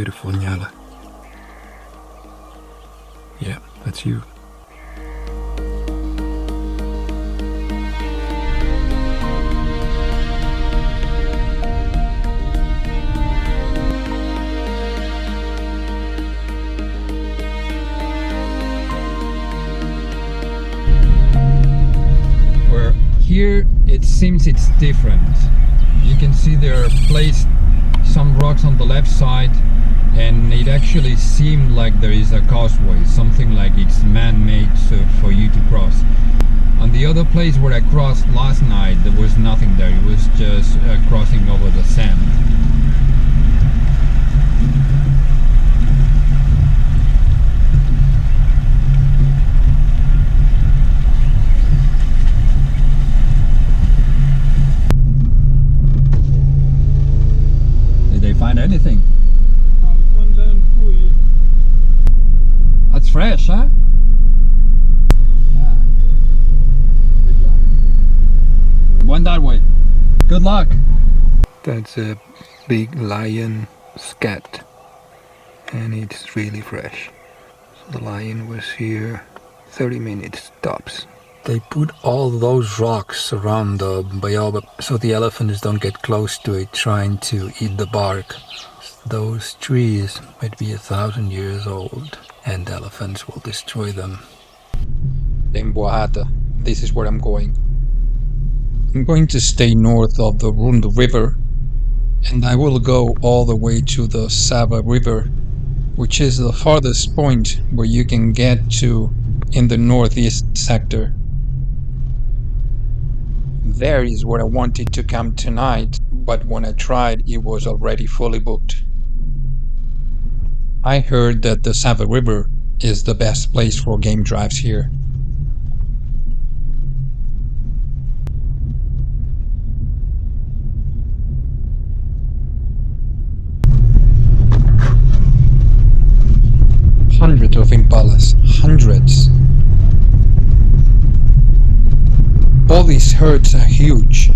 beautiful, Nyala. Yeah, that's you. Where here it seems it's different. You can see there are placed some rocks on the left side, and it actually seemed like there is a causeway, something like it's man-made so for you to cross. On the other place where I crossed last night, there was nothing there. It was just crossing over the sand. Did they find anything? That's fresh, huh? Yeah. One that way. Good luck. That's a big lion scat, and it's really fresh. So the lion was here 30 minutes tops. They put all those rocks around the baobab so the elephants don't get close to it trying to eat the bark. Those trees might be 1,000 years old, and elephants will destroy them. In Bohata, this is where I'm going. I'm going to stay north of the Runda River, and I will go all the way to the Sava River, which is the farthest point where you can get to in the northeast sector. There is where I wanted to come tonight, but when I tried, it was already fully booked. I heard that the Sava River is the best place for game drives here. Hundreds of impalas, hundreds. All these herds are huge.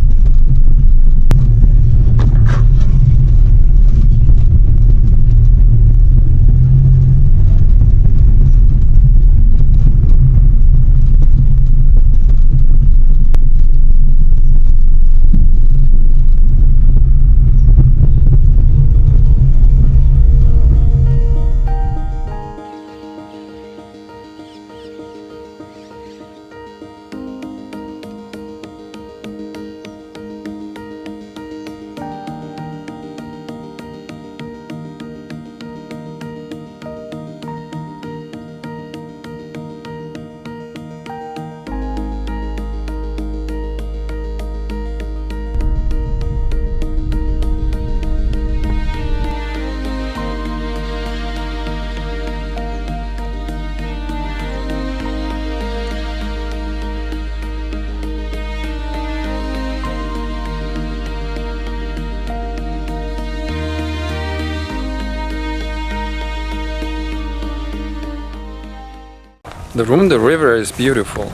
The Runda River is beautiful.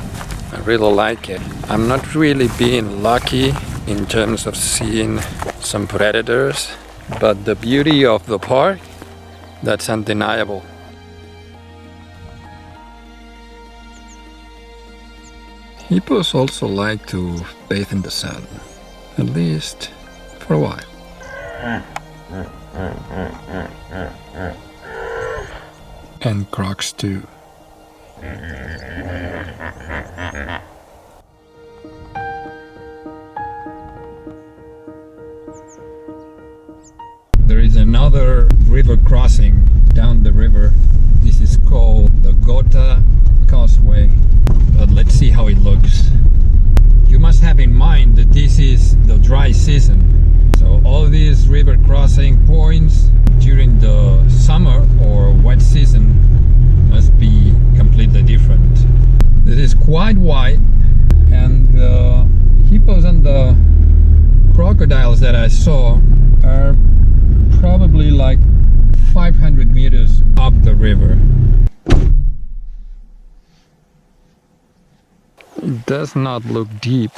I really like it. I'm not really being lucky in terms of seeing some predators, but the beauty of the park, that's undeniable. Hippos also like to bathe in the sun, at least for a while. And crocs too. There is another river crossing down the river. This is called the Gota Causeway, but let's see how it looks. You must have in mind that this is the dry season, so all these river crossing points during the summer or wet season must be completely different. This is quite wide, and the hippos and the crocodiles that I saw are probably like 500 meters up the river. It does not look deep,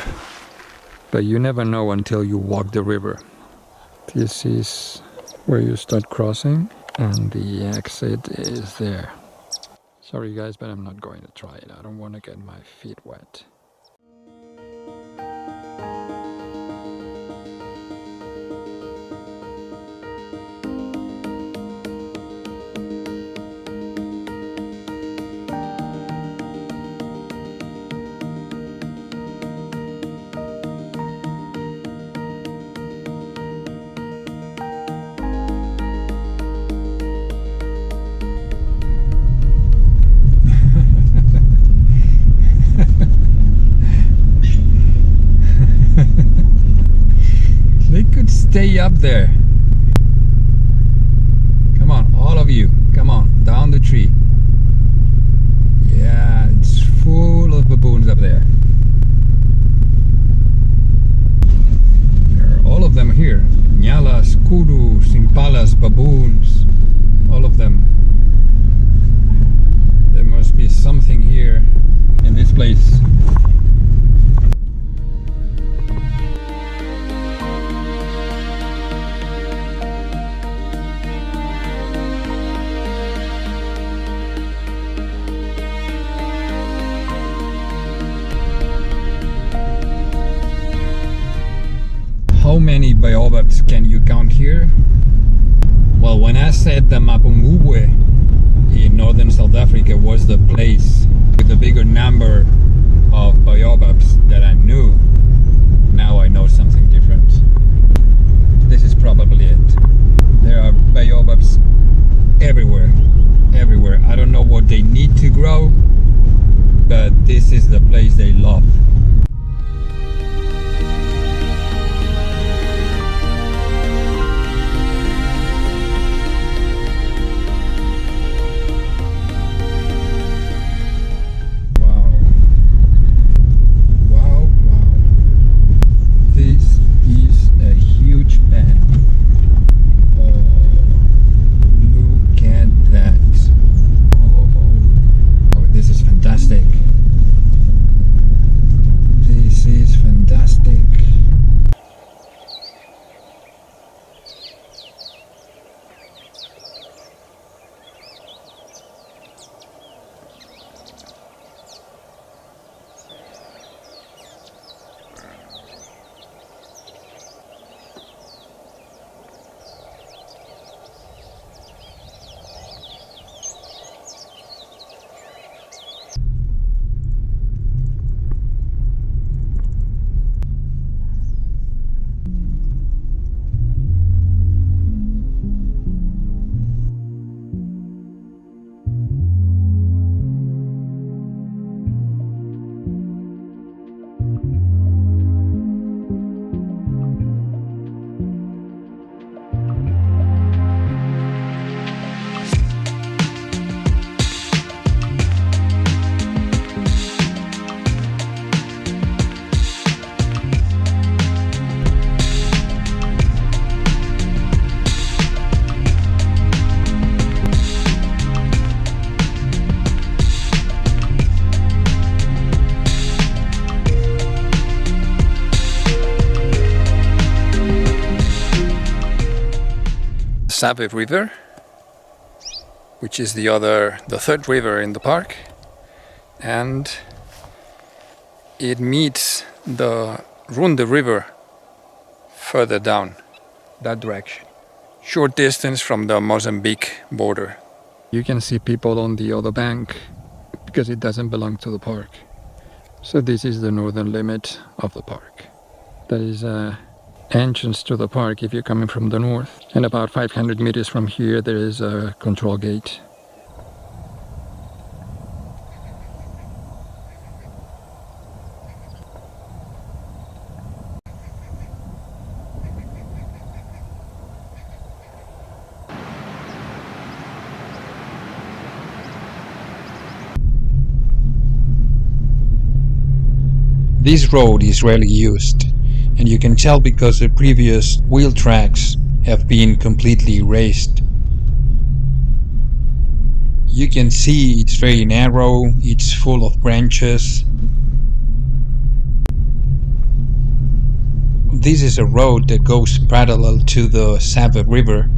but you never know until you walk the river. This is where you start crossing, and the exit is there. Sorry guys, but I'm not going to try it. I don't want to get my feet wet. They could stay up there. Come on, all of you. Come on, down the tree. Yeah, it's full of baboons up there. There are all of them here. Nyalas, kudus, impalas, baboons. All of them. There must be something here in this place. How many baobabs can you count here? Well, when I said the Mapungubwe in northern South Africa was the place with the bigger number of baobabs that I knew, now I know something different. This is probably it. There are baobabs everywhere, everywhere. I don't know what they need to grow, but this is the place they love. Save River, which is the third river in the park, and it meets the Runde River further down that direction, short distance from the Mozambique border. You can see people on the other bank because it doesn't belong to the park. So this is the northern limit of the park. That is a entrance to the park if you're coming from the north, and about 500 meters from here there is a control gate. This road is rarely used, and you can tell because the previous wheel tracks have been completely erased. You can see it's very narrow, it's full of branches. This is a road that goes parallel to the Save River,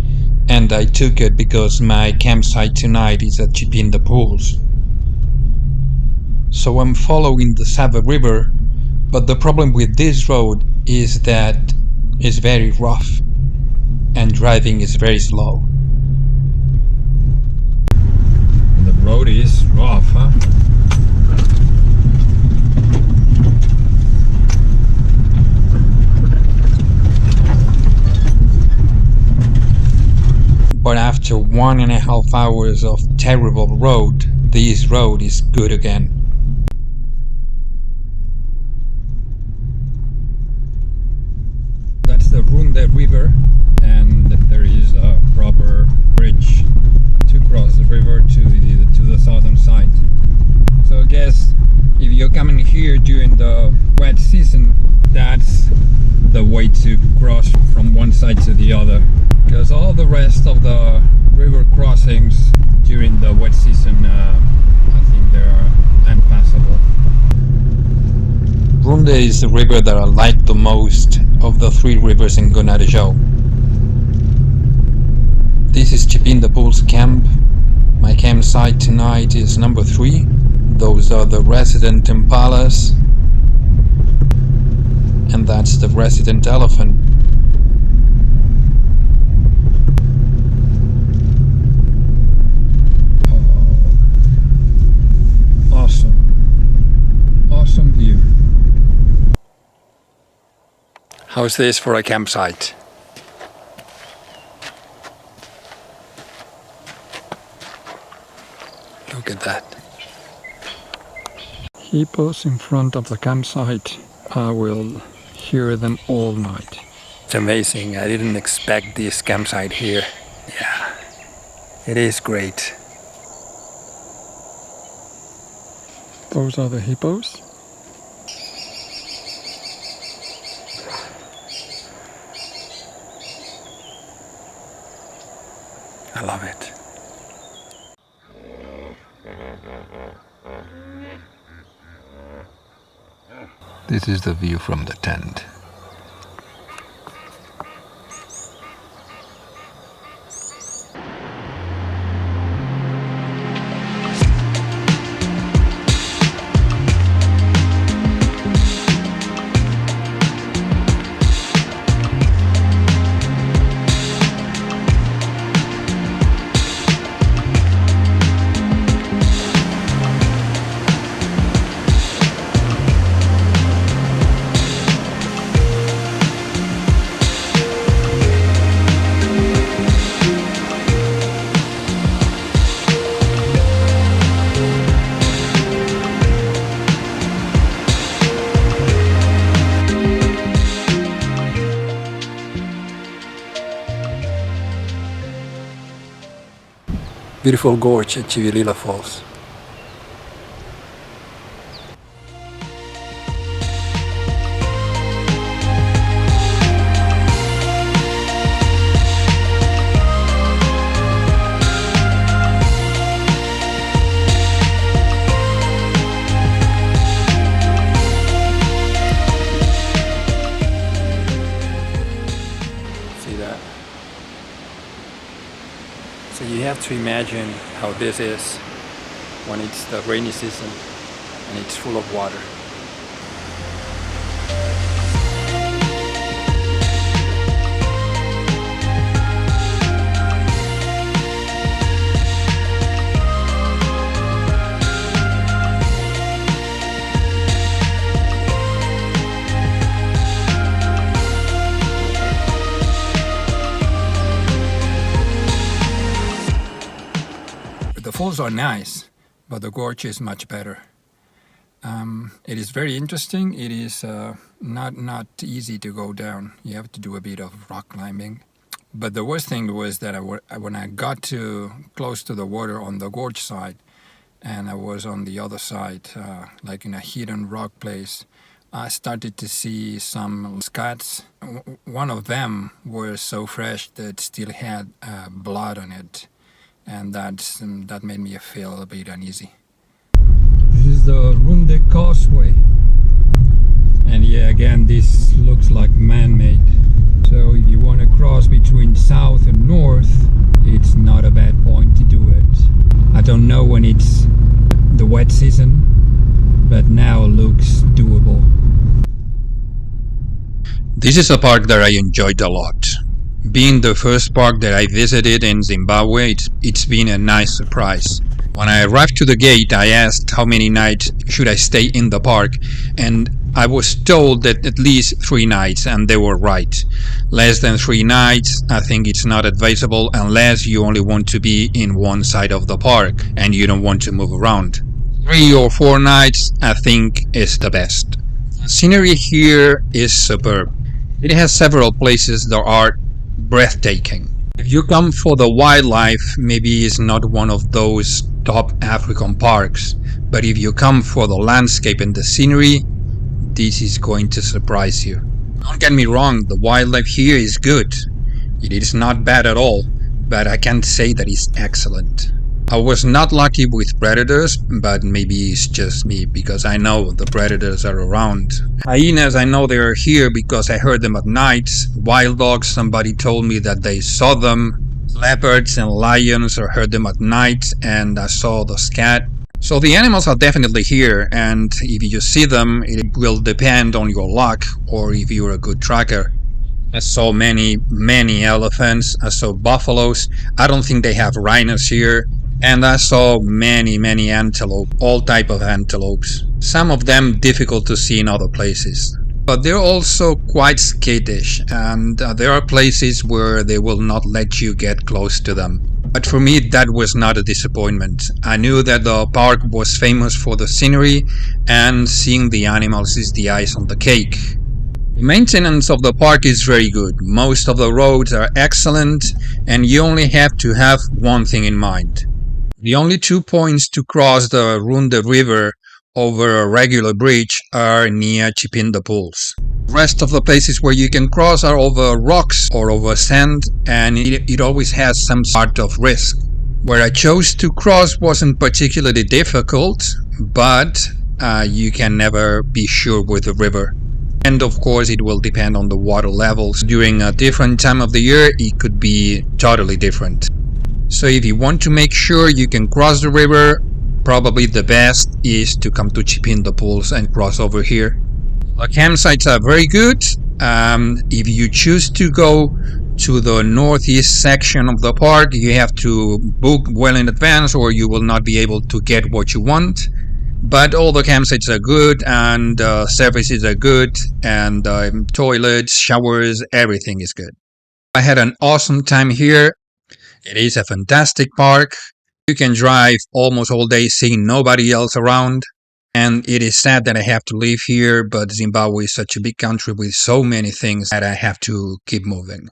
and I took it because my campsite tonight is at Chipinda Pools. So I'm following the Sava River, but the problem with this road is that it's very rough and driving is very slow. The road is rough, huh? But after 1.5 hours of terrible road, this road is good again. That's the Runde River, and there is a proper bridge to cross the river to the southern side. So I guess if you're coming here during the wet season, that's the way to cross from one side to the other, because all the rest of the river crossings during the wet season, I think they are impassable. Runde is the river that I like the most of the 3 rivers in Gonarijau. This is Chipinda Pools camp. My campsite tonight is number 3. Those are the resident impalas, and that's the resident elephant. Awesome view. How's this for a campsite? Look at that. Hippos in front of the campsite. I will hear them all night. It's amazing. I didn't expect this campsite here. Yeah, it is great. Those are the hippos. I love it. This is the view from the tent. Beautiful gorge at Chivilila Falls. See that? So you have to imagine how this is when it's the rainy season and it's full of water. The falls are nice, but the gorge is much better. It is very interesting. It is not easy to go down. You have to do a bit of rock climbing. But the worst thing was that when I got too close to the water on the gorge side, and I was on the other side, like in a hidden rock place, I started to see some scats. One of them was so fresh that it still had blood on it. And that made me feel a bit uneasy. This is the Runde Causeway, and yeah, again, this looks like man-made. So if you want to cross between south and north, it's not a bad point to do it. I don't know when it's the wet season, but now looks doable. This is a park that I enjoyed a lot. Being the first park that I visited in Zimbabwe, it's been a nice surprise. When I arrived to the gate, I asked how many nights should I stay in the park, and I was told that at least 3 nights, and they were right. Less than 3 nights, I think it's not advisable unless you only want to be in one side of the park and you don't want to move around. 3 or 4 nights, I think, is the best. The scenery here is superb. It has several places that are breathtaking. If you come for the wildlife, maybe it's not one of those top African parks, but if you come for the landscape and the scenery, this is going to surprise you. Don't get me wrong, the wildlife here is good. It is not bad at all, but I can't say that it's excellent. I was not lucky with predators, but maybe it's just me because I know the predators are around. Hyenas, I know they are here because I heard them at night. Wild dogs, somebody told me that they saw them. Leopards and lions, I heard them at night, and I saw the scat. So the animals are definitely here, and if you see them, it will depend on your luck or if you're a good tracker. I saw many elephants, I saw buffaloes. I don't think they have rhinos here. And I saw many antelope, all type of antelopes. Some of them difficult to see in other places. But they're also quite skittish, and there are places where they will not let you get close to them. But for me, that was not a disappointment. I knew that the park was famous for the scenery, and seeing the animals is the ice on the cake. The maintenance of the park is very good. Most of the roads are excellent, and you only have to have one thing in mind. The only 2 points to cross the Runda River over a regular bridge are near Chipinda Pools. The rest of the places where you can cross are over rocks or over sand, and it always has some sort of risk. Where I chose to cross wasn't particularly difficult, but you can never be sure with the river. And of course it will depend on the water levels. During a different time of the year, it could be totally different. So if you want to make sure you can cross the river, probably the best is to come to Chipinda Pools and cross over here. The campsites are very good. If you choose to go to the northeast section of the park, you have to book well in advance or you will not be able to get what you want. But all the campsites are good, and services are good, and toilets, showers, everything is good. I had an awesome time here. It is a fantastic park. You can drive almost all day seeing nobody else around. And it is sad that I have to leave here, but Zimbabwe is such a big country with so many things that I have to keep moving.